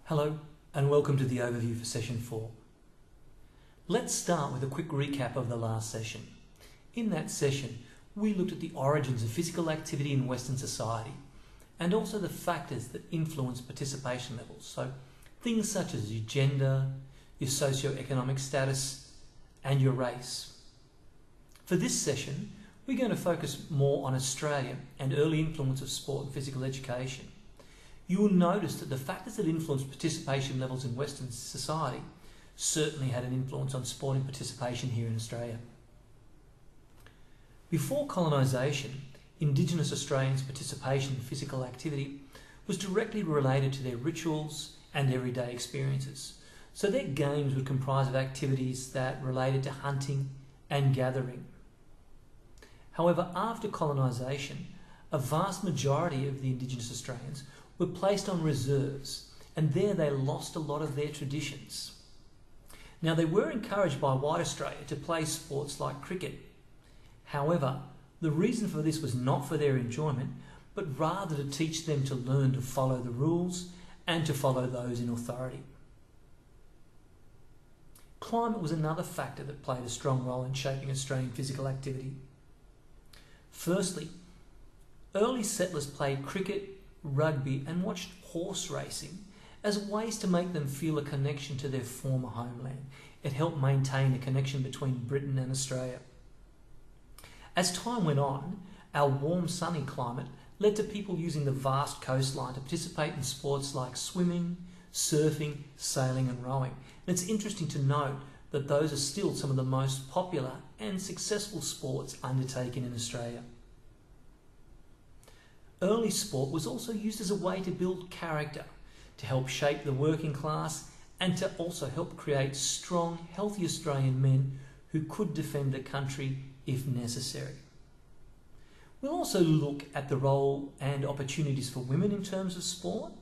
Hello and welcome to the overview for session 4. Let's start with a quick recap of the last session. In that session, we looked at the origins of physical activity in Western society and also the factors that influence participation levels. So things such as your gender, your socio-economic status and your race. For this session, we're going to focus more on Australia and early influence of sport and physical education. You will notice that the factors that influence participation levels in Western society certainly had an influence on sporting participation here in Australia. Before colonisation, Indigenous Australians' participation in physical activity was directly related to their rituals and everyday experiences. So their games would comprise of activities that related to hunting and gathering. However, after colonisation, a vast majority of the Indigenous Australians were placed on reserves, and there they lost a lot of their traditions. Now, they were encouraged by white Australia to play sports like cricket. However, the reason for this was not for their enjoyment, but rather to teach them to learn to follow the rules and to follow those in authority. Climate was another factor that played a strong role in shaping Australian physical activity. Firstly, early settlers played cricket, rugby and watched horse racing as ways to make them feel a connection to their former homeland. It helped maintain a connection between Britain and Australia. As time went on, our warm sunny climate led to people using the vast coastline to participate in sports like swimming, surfing, sailing and rowing. And it's interesting to note that those are still some of the most popular and successful sports undertaken in Australia. Early sport was also used as a way to build character, to help shape the working class and to also help create strong, healthy Australian men who could defend the country if necessary. We'll also look at the role and opportunities for women in terms of sport,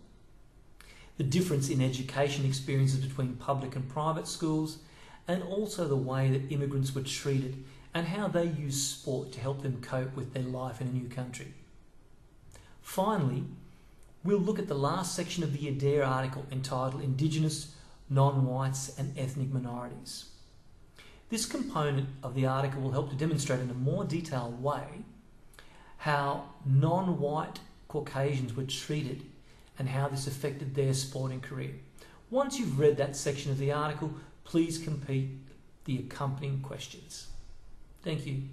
the difference in education experiences between public and private schools, and also the way that immigrants were treated and how they used sport to help them cope with their life in a new country. Finally, we'll look at the last section of the Adair article entitled Indigenous, Non-Whites and Ethnic Minorities. This component of the article will help to demonstrate in a more detailed way how non-white Caucasians were treated and how this affected their sporting career. Once you've read that section of the article, please complete the accompanying questions. Thank you.